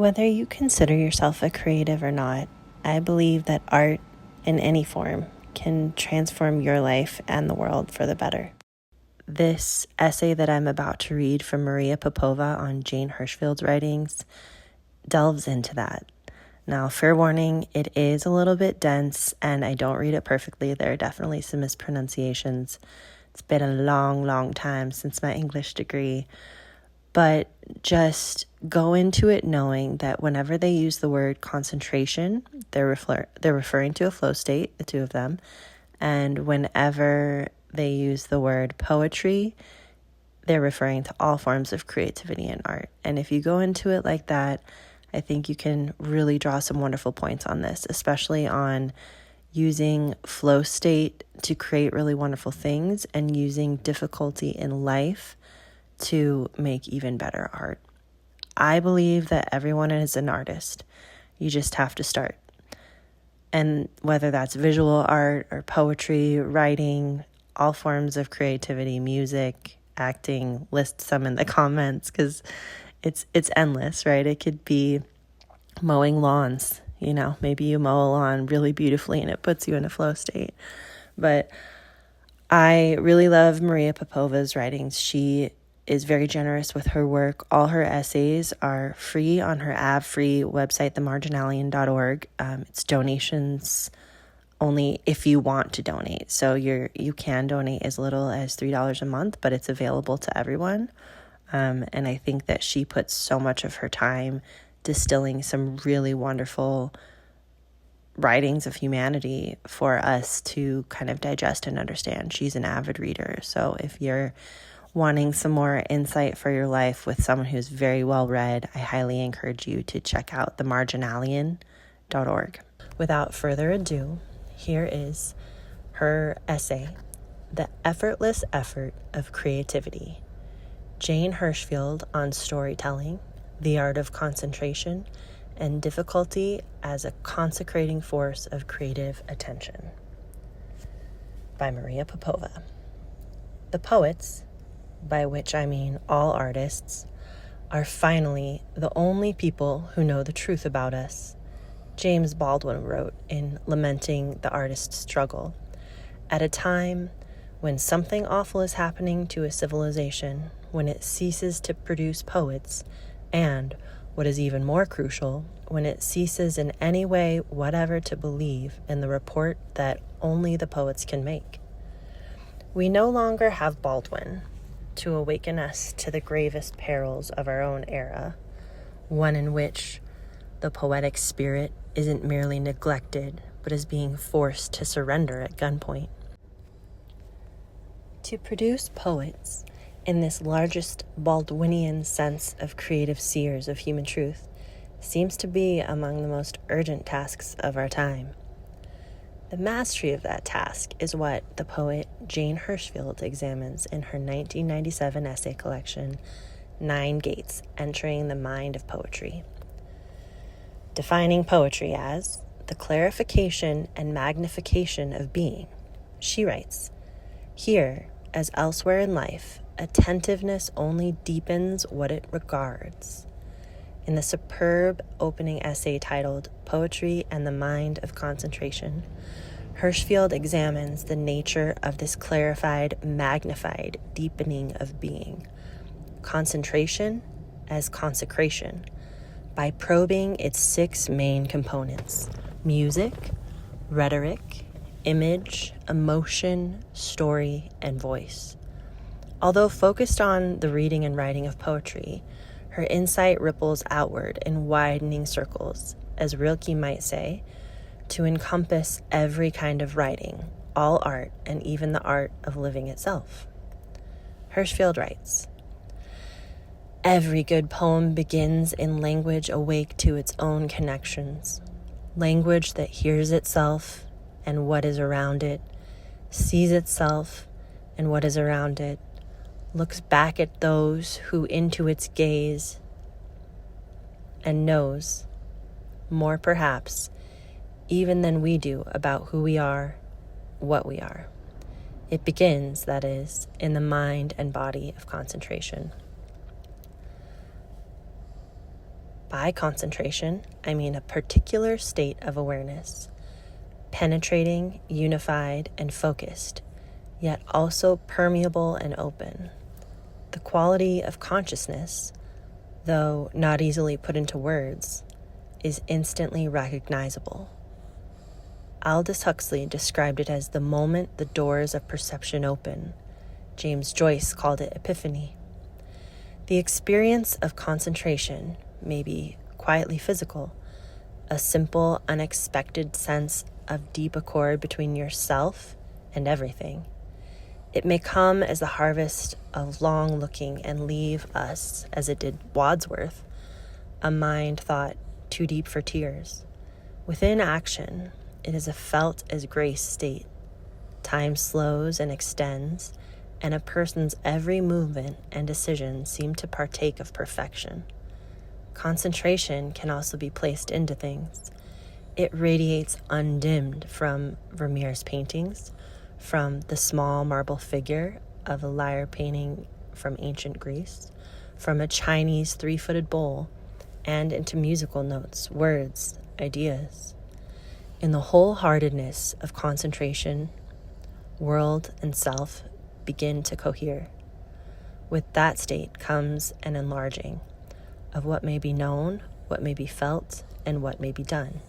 Whether you consider yourself a creative or not, I believe that art in any form can transform your life and the world for the better. This essay that I'm about to read from Maria Popova on Jane Hirshfield's writings delves into that. Now, fair warning, it is a little bit dense and I don't read it perfectly. There are definitely some mispronunciations. It's been a long time since my English degree. But just go into it knowing that whenever they use the word concentration, they're referring to a flow state, the two of them. And whenever they use the word poetry, they're referring to all forms of creativity and art. And if you go into it like that, I think you can really draw some wonderful points on this, especially on using flow state to create really wonderful things and using difficulty in life to make even better art. I believe that everyone is an artist. You just have to start. And whether that's visual art or poetry, writing, all forms of creativity, music, acting, list some in the comments because it's endless, right? It could be mowing lawns. Maybe you mow a lawn really beautifully and it puts you in a flow state. But I really love Maria Popova's writings. She is very generous with her work. All her essays are free on her ad-free website, themarginalian.org. It's donations only if you want to donate. So you can donate as little as $3 a month, but it's available to everyone. And I think that she puts so much of her time distilling some really wonderful writings of humanity for us to kind of digest and understand. She's an avid reader. So if you're wanting some more insight for your life with someone who's very well read, I highly encourage you to check out themarginalian.org. Without further ado, here is her essay, The Effortless Effort of Creativity, Jane Hirshfield on storytelling, the art of concentration, and difficulty as a consecrating force of creative attention, by Maria Popova. The poets, by which I mean all artists, are finally the only people who know the truth about us, James Baldwin wrote in Lamenting the Artist's Struggle, at a time when something awful is happening to a civilization, when it ceases to produce poets, and, what is even more crucial, when it ceases in any way whatever to believe in the report that only the poets can make. We no longer have Baldwin to awaken us to the gravest perils of our own era, one in which the poetic spirit isn't merely neglected, but is being forced to surrender at gunpoint. To produce poets, in this largest Baldwinian sense of creative seers of human truth, seems to be among the most urgent tasks of our time. The mastery of that task is what the poet Jane Hirshfield examines in her 1997 essay collection, 9 Gates Entering the Mind of Poetry. Defining poetry as the clarification and magnification of being, she writes, "Here, as elsewhere in life, attentiveness only deepens what it regards." In the superb opening essay titled Poetry and the Mind of Concentration, Hirshfield examines the nature of this clarified, magnified deepening of being, concentration as consecration, by probing its 6 main components: music, rhetoric, image, emotion, story, and voice. Although focused on the reading and writing of poetry, her insight ripples outward in widening circles, as Rilke might say, to encompass every kind of writing, all art, and even the art of living itself. Hirshfield writes, "Every good poem begins in language awake to its own connections, language that hears itself and what is around it, sees itself and what is around it, looks back at those who into its gaze, and knows, more perhaps, even than we do about who we are, what we are. It begins, that is, in the mind and body of concentration." By concentration, I mean a particular state of awareness, penetrating, unified, and focused, yet also permeable and open. The quality of consciousness, though not easily put into words, is instantly recognizable. Aldous Huxley described it as the moment the doors of perception open. James Joyce called it epiphany. The experience of concentration may be quietly physical, a simple, unexpected sense of deep accord between yourself and everything. It may come as the harvest of long looking and leave us, as it did Wadsworth, a mind thought too deep for tears. Within action, it is a felt as grace state. Time slows and extends, and a person's every movement and decision seem to partake of perfection. Concentration can also be placed into things. It radiates undimmed from Vermeer's paintings, from the small marble figure of a lyre painting from ancient Greece, from a Chinese 3-footed bowl, and into musical notes, words, ideas. In the wholeheartedness of concentration, world and self begin to cohere. With that state comes an enlarging of what may be known, what may be felt, and what may be done.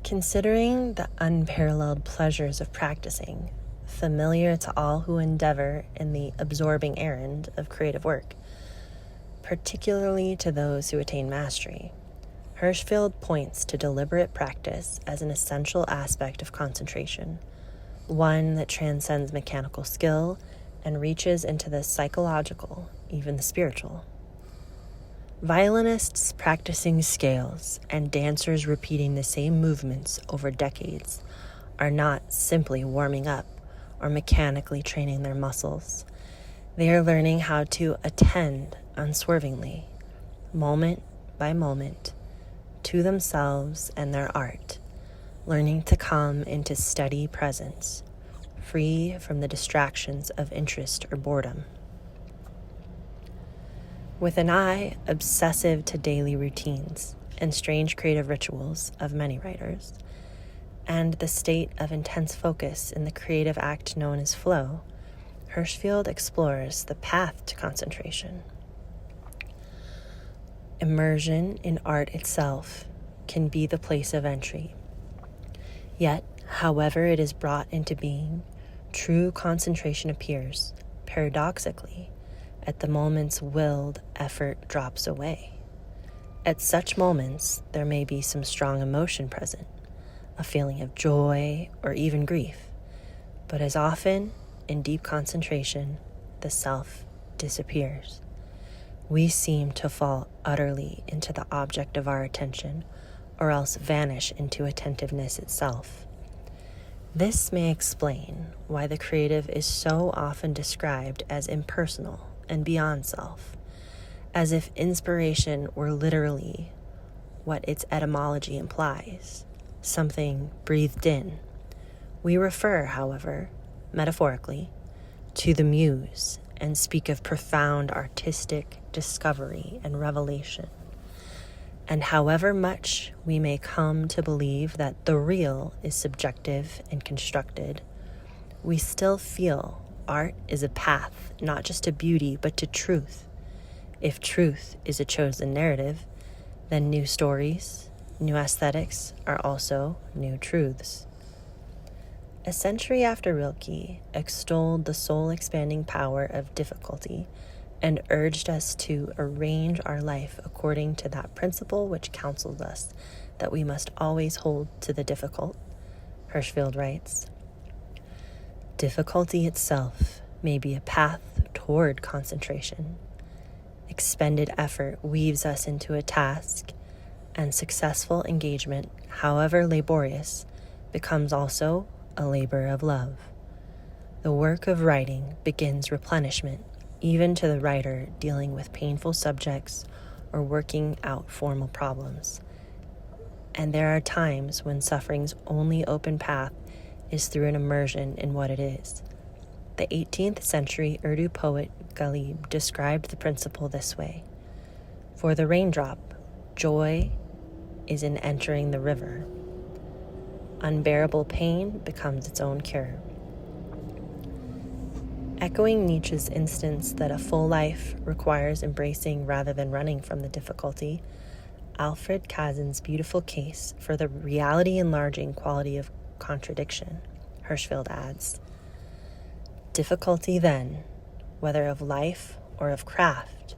Considering the unparalleled pleasures of practicing, familiar to all who endeavor in the absorbing errand of creative work, particularly to those who attain mastery, Hirschfeld points to deliberate practice as an essential aspect of concentration, one that transcends mechanical skill and reaches into the psychological, even the spiritual. Violinists practicing scales and dancers repeating the same movements over decades are not simply warming up or mechanically training their muscles. They are learning how to attend unswervingly, moment by moment, to themselves and their art, learning to come into steady presence, free from the distractions of interest or boredom. With an eye obsessive to daily routines and strange creative rituals of many writers, and the state of intense focus in the creative act known as flow, Hirschfeld explores the path to concentration. Immersion in art itself can be the place of entry. Yet, however it is brought into being, true concentration appears, paradoxically, at the moment's willed effort drops away. At such moments, there may be some strong emotion present, a feeling of joy or even grief. But as often, in deep concentration, the self disappears. We seem to fall utterly into the object of our attention, or else vanish into attentiveness itself. This may explain why the creative is so often described as impersonal and beyond self, as if inspiration were literally what its etymology implies, something breathed in. We refer, however, metaphorically, to the muse and speak of profound artistic discovery and revelation. And however much we may come to believe that the real is subjective and constructed, we still feel art is a path not just to beauty but to truth. If truth is a chosen narrative, then new stories, new aesthetics are also new truths. A century after Rilke extolled the soul-expanding power of difficulty and urged us to arrange our life according to that principle which counsels us that we must always hold to the difficult, Hirschfeld writes, difficulty itself may be a path toward concentration. Expended effort weaves us into a task, and successful engagement, however laborious, becomes also a labor of love. The work of writing begins replenishment, even to the writer dealing with painful subjects or working out formal problems. And there are times when suffering's only open path is through an immersion in what it is. The 18th century Urdu poet Ghalib described the principle this way. For the raindrop, joy is in entering the river. Unbearable pain becomes its own cure. Echoing Nietzsche's instance that a full life requires embracing rather than running from the difficulty, Alfred Kazin's beautiful case for the reality-enlarging quality of contradiction, Hirschfeld adds, difficulty then, whether of life or of craft,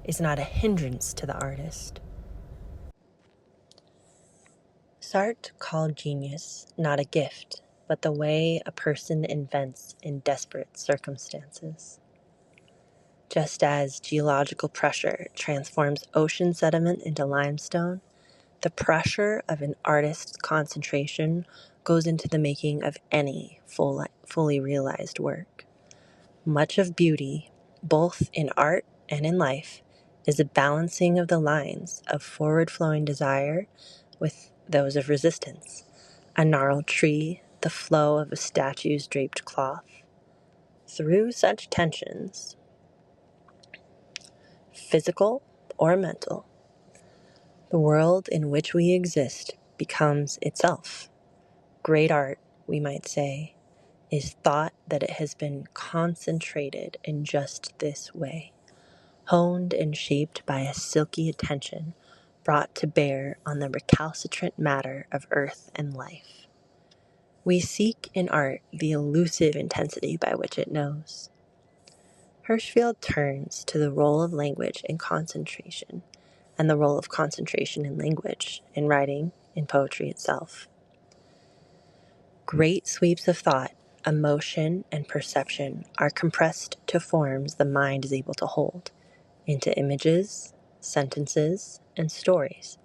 is not a hindrance to the artist. Sartre called genius not a gift, but the way a person invents in desperate circumstances. Just as geological pressure transforms ocean sediment into limestone, the pressure of an artist's concentration goes into the making of any fully realized work. Much of beauty, both in art and in life, is a balancing of the lines of forward-flowing desire with those of resistance. A gnarled tree, the flow of a statue's draped cloth. Through such tensions, physical or mental, the world in which we exist becomes itself. Great art, we might say, is thought that it has been concentrated in just this way, honed and shaped by a silky attention brought to bear on the recalcitrant matter of earth and life. We seek in art the elusive intensity by which it knows. Hirschfeld turns to the role of language in concentration, and the role of concentration in language, in writing, in poetry itself. Great sweeps of thought, emotion, and perception are compressed to forms the mind is able to hold, into images, sentences, and stories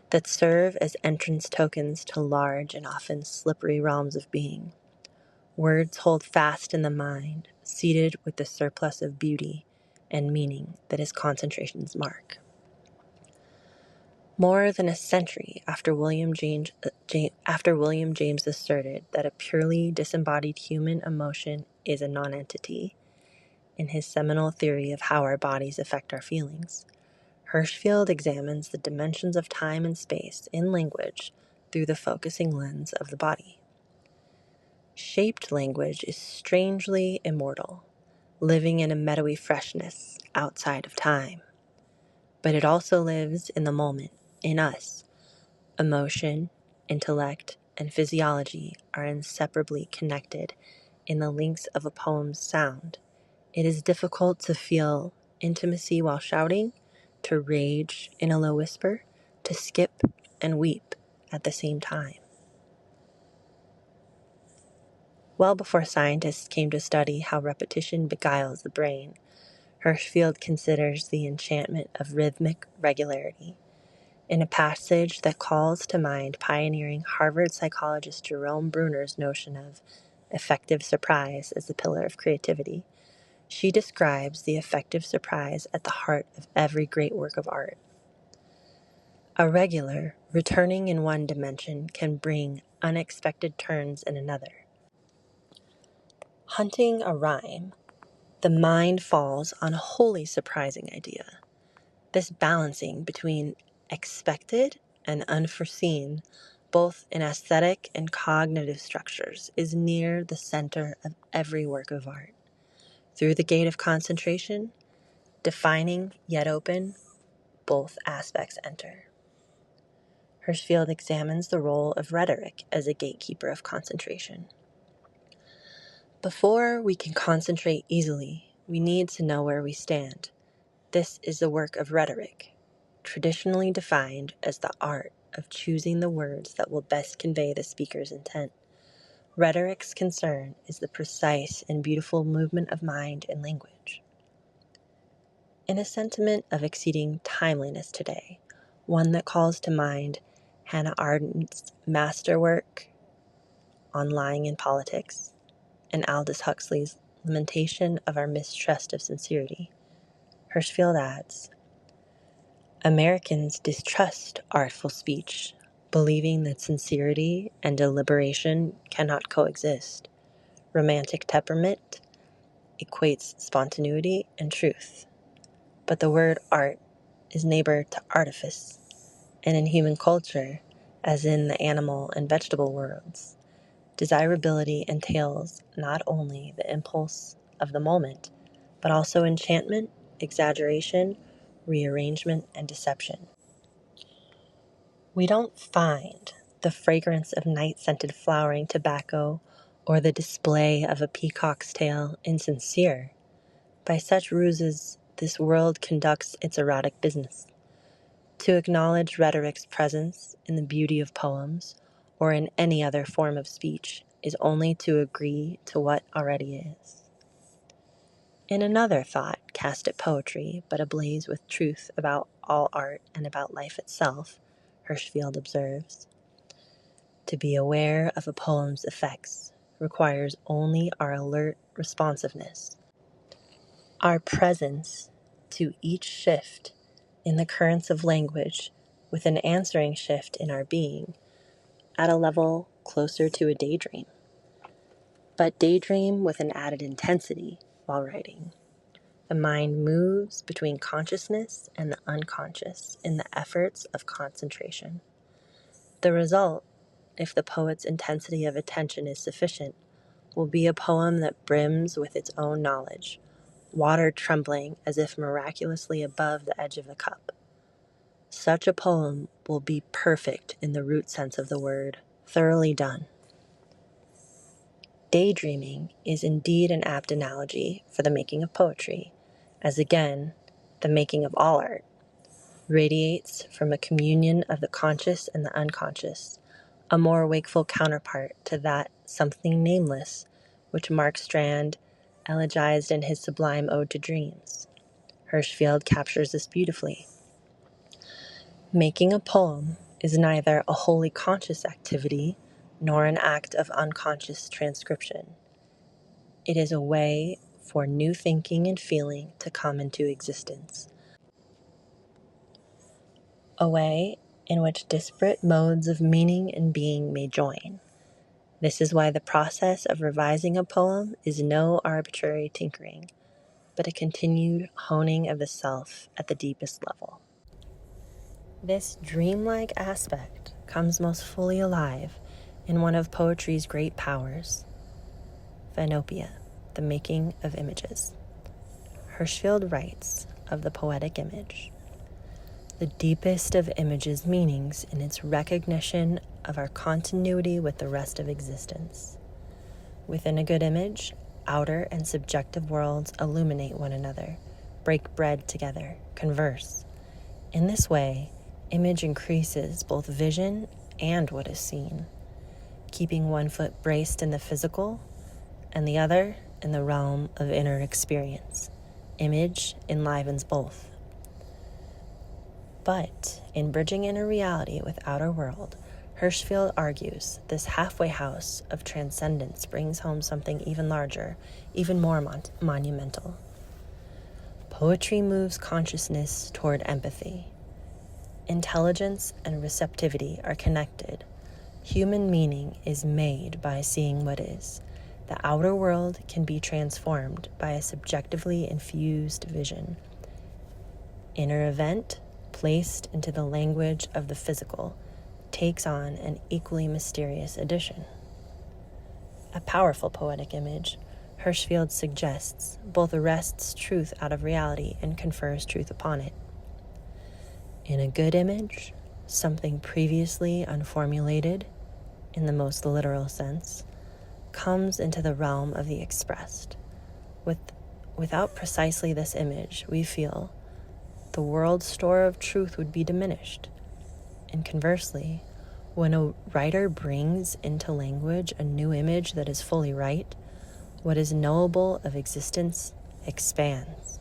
that serve as entrance tokens to large and often slippery realms of being. Words hold fast in the mind, seated with the surplus of beauty and meaning that is concentration's mark. More than a century after William James asserted that a purely disembodied human emotion is a nonentity, in his seminal theory of how our bodies affect our feelings, Hirschfeld examines the dimensions of time and space in language through the focusing lens of the body. Shaped language is strangely immortal, living in a meadowy freshness outside of time. But it also lives in the moment, in us. Emotion, intellect, and physiology are inseparably connected in the links of a poem's sound. It is difficult to feel intimacy while shouting, to rage in a low whisper, to skip and weep at the same time. Well before scientists came to study how repetition beguiles the brain, Hirschfeld considers the enchantment of rhythmic regularity. In a passage that calls to mind pioneering Harvard psychologist Jerome Bruner's notion of effective surprise as the pillar of creativity, she describes the effective surprise at the heart of every great work of art. A regular, returning in one dimension can bring unexpected turns in another. Hunting a rhyme, the mind falls on a wholly surprising idea. This balancing between expected and unforeseen, both in aesthetic and cognitive structures, is near the center of every work of art. Through the gate of concentration, defining yet open, both aspects enter. Hirschfeld examines the role of rhetoric as a gatekeeper of concentration. Before we can concentrate easily, we need to know where we stand. This is the work of rhetoric, traditionally defined as the art of choosing the words that will best convey the speaker's intent. Rhetoric's concern is the precise and beautiful movement of mind and language. In a sentiment of exceeding timeliness today, one that calls to mind Hannah Arendt's masterwork on lying in politics, and Aldous Huxley's lamentation of our mistrust of sincerity, Hirschfeld adds, Americans distrust artful speech, believing that sincerity and deliberation cannot coexist. Romantic temperament equates spontaneity and truth. But the word art is neighbor to artifice, and in human culture, as in the animal and vegetable worlds, desirability entails not only the impulse of the moment, but also enchantment, exaggeration, rearrangement, and deception. We don't find the fragrance of night-scented flowering tobacco or the display of a peacock's tail insincere. By such ruses, this world conducts its erotic business. To acknowledge rhetoric's presence in the beauty of poems or in any other form of speech is only to agree to what already is. In another thought cast at poetry, but ablaze with truth about all art and about life itself, Hirschfeld observes, to be aware of a poem's effects requires only our alert responsiveness, our presence to each shift in the currents of language with an answering shift in our being at a level closer to a daydream. But daydream with an added intensity while writing. The mind moves between consciousness and the unconscious in the efforts of concentration. The result, if the poet's intensity of attention is sufficient, will be a poem that brims with its own knowledge, water trembling as if miraculously above the edge of the cup. Such a poem will be perfect in the root sense of the word, thoroughly done. Daydreaming is indeed an apt analogy for the making of poetry, as again, the making of all art radiates from a communion of the conscious and the unconscious, a more wakeful counterpart to that something nameless which Mark Strand elegized in his sublime Ode to Dreams. Hirschfeld captures this beautifully. Making a poem is neither a wholly conscious activity nor an act of unconscious transcription. It is a way for new thinking and feeling to come into existence. A way in which disparate modes of meaning and being may join. This is why the process of revising a poem is no arbitrary tinkering, but a continued honing of the self at the deepest level. This dreamlike aspect comes most fully alive in one of poetry's great powers, phainopia, the making of images. Hirschfeld writes of the poetic image, the deepest of images' meanings in its recognition of our continuity with the rest of existence. Within a good image, outer and subjective worlds illuminate one another, break bread together, converse. In this way, image increases both vision and what is seen, keeping one foot braced in the physical and the other in the realm of inner experience. Image enlivens both. But in bridging inner reality with outer world, Hirschfeld argues this halfway house of transcendence brings home something even larger, even more monumental. Poetry moves consciousness toward empathy. Intelligence and receptivity are connected. Human meaning is made by seeing what is. The outer world can be transformed by a subjectively infused vision. Inner event, placed into the language of the physical, takes on an equally mysterious addition. A powerful poetic image, Hirschfeld suggests, both arrests truth out of reality and confers truth upon it. In a good image, something previously unformulated, in the most literal sense, comes into the realm of the expressed. Without precisely this image, we feel the world's store of truth would be diminished. And conversely, when a writer brings into language a new image that is fully right, what is knowable of existence expands.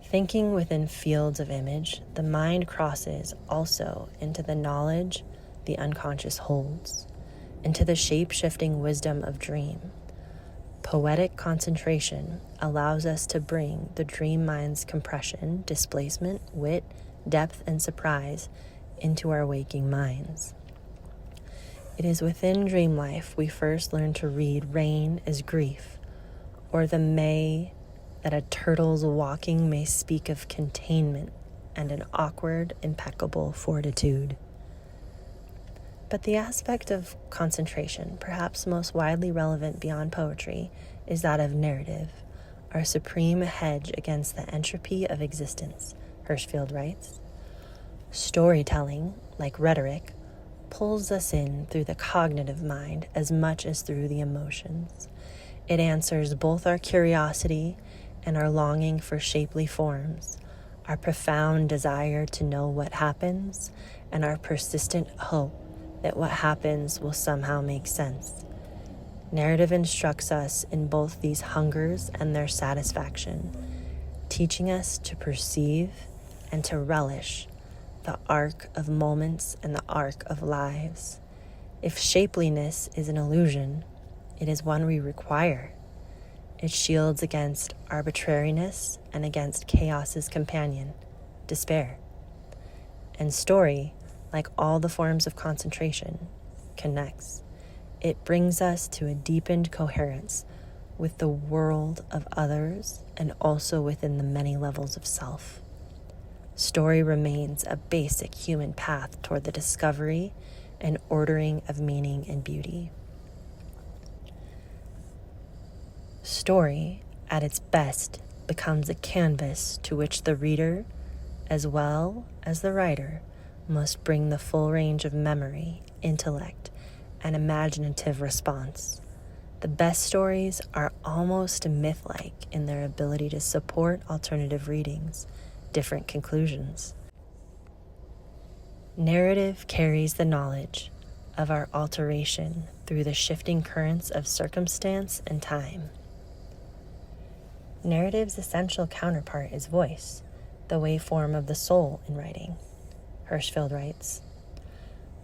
Thinking within fields of image, the mind crosses also into the knowledge the unconscious holds, into the shape-shifting wisdom of dream. Poetic concentration allows us to bring the dream mind's compression, displacement, wit, depth, and surprise into our waking minds. It is within dream life we first learn to read rain as grief, or the May that a turtle's walking may speak of containment and an awkward, impeccable fortitude. But the aspect of concentration, perhaps most widely relevant beyond poetry, is that of narrative, our supreme hedge against the entropy of existence, Hirschfeld writes. Storytelling, like rhetoric, pulls us in through the cognitive mind as much as through the emotions. It answers both our curiosity and our longing for shapely forms, our profound desire to know what happens, and our persistent hope that what happens will somehow make sense. Narrative instructs us in both these hungers and their satisfaction, teaching us to perceive and to relish the arc of moments and the arc of lives. If shapeliness is an illusion, it is one we require. It shields against arbitrariness and against chaos's companion, despair. And story, like all the forms of concentration, connects. It brings us to a deepened coherence with the world of others and also within the many levels of self. Story remains a basic human path toward the discovery and ordering of meaning and beauty. Story, at its best, becomes a canvas to which the reader, as well as the writer, must bring the full range of memory, intellect, and imaginative response. The best stories are almost myth-like in their ability to support alternative readings, different conclusions. Narrative carries the knowledge of our alteration through the shifting currents of circumstance and time. Narrative's essential counterpart is voice, the waveform of the soul in writing. Hirschfeld writes,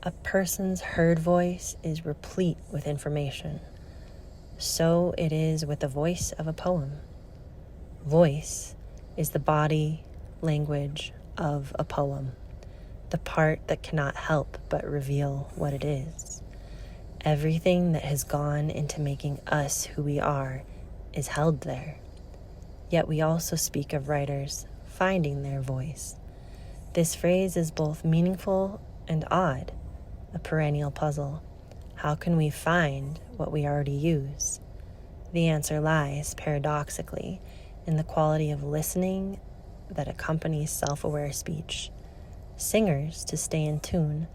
"A person's heard voice is replete with information. So it is with the voice of a poem. Voice is the body, language of a poem, the part that cannot help but reveal what it is. Everything that has gone into making us who we are is held there. Yet we also speak of writers finding their voice. This phrase is both meaningful and odd, a perennial puzzle. How can we find what we already use? The answer lies, paradoxically, in the quality of listening that accompanies self-aware speech. Singers, to stay in tune,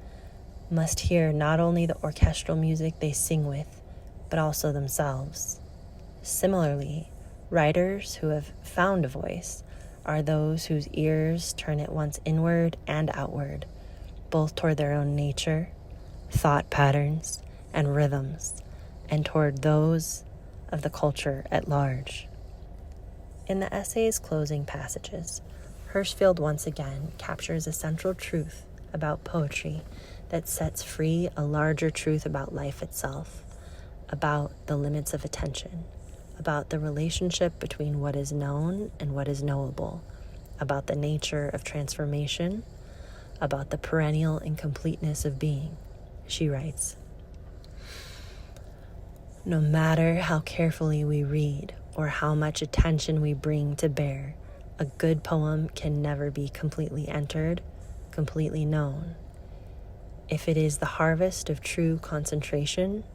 must hear not only the orchestral music they sing with, but also themselves. Similarly, writers who have found a voice are those whose ears turn at once inward and outward, both toward their own nature, thought patterns, and rhythms, and toward those of the culture at large." In the essay's closing passages, Hirschfeld once again captures a central truth about poetry that sets free a larger truth about life itself, about the limits of attention, about the relationship between what is known and what is knowable, about the nature of transformation, about the perennial incompleteness of being. She writes, "No matter how carefully we read or how much attention we bring to bear, a good poem can never be completely entered, completely known. If it is the harvest of true concentration,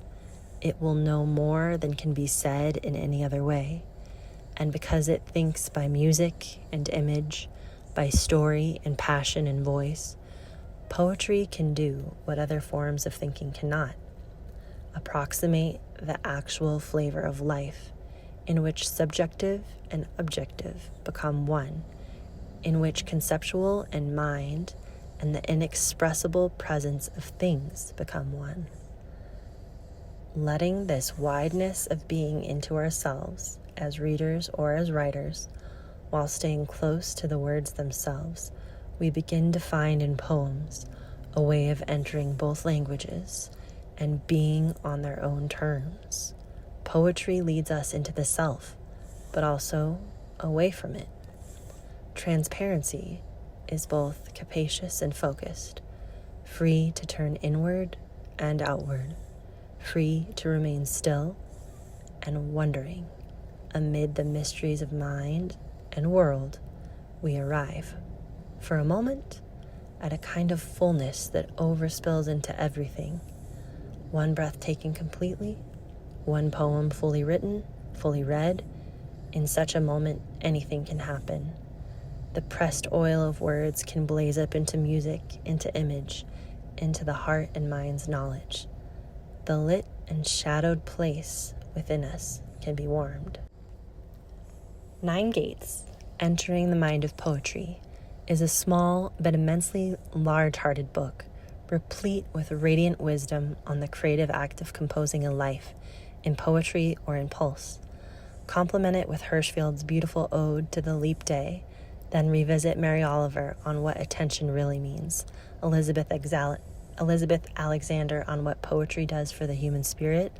it will know more than can be said in any other way. And because it thinks by music and image, by story and passion and voice, poetry can do what other forms of thinking cannot: approximate the actual flavor of life, in which subjective and objective become one, in which conceptual and mind and the inexpressible presence of things become one. Letting this wideness of being into ourselves, as readers or as writers, while staying close to the words themselves, we begin to find in poems a way of entering both languages and being on their own terms. Poetry leads us into the self, but also away from it. Transparency is both capacious and focused, free to turn inward and outward, free to remain still and wondering. Amid the mysteries of mind and world, we arrive." for a moment, at a kind of fullness that overspills into everything. One breath taken completely, one poem fully written, fully read. In such a moment, anything can happen. The pressed oil of words can blaze up into music, into image, into the heart and mind's knowledge. The lit and shadowed place within us can be warmed. 9 Gates, Entering the Mind of Poetry, is a small but immensely large-hearted book, replete with radiant wisdom on the creative act of composing a life, in poetry or in pulse. Complement it with Hirschfield's beautiful ode to the leap day, then revisit Mary Oliver on what attention really means, Elizabeth Alexander on what poetry does for the human spirit,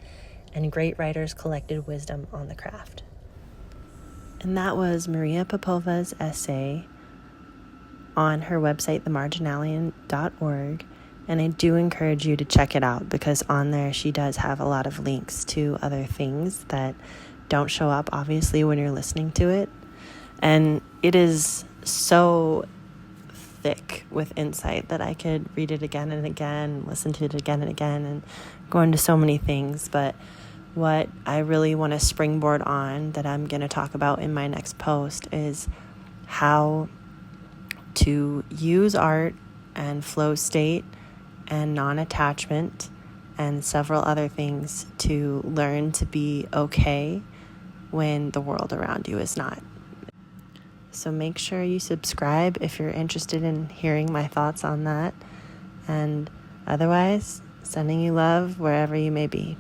and great writers' collected wisdom on the craft. And that was Maria Popova's essay on her website, themarginalian.org. And I do encourage you to check it out, because on there she does have a lot of links to other things that don't show up, obviously, when you're listening to it. And it is so thick with insight that I could read it again and again, listen to it again and again, and go into so many things. But what I really want to springboard on, that I'm going to talk about in my next post, is how to use art and flow state and non-attachment and several other things to learn to be okay when the world around you is not. So make sure you subscribe if you're interested in hearing my thoughts on that. And otherwise, sending you love wherever you may be.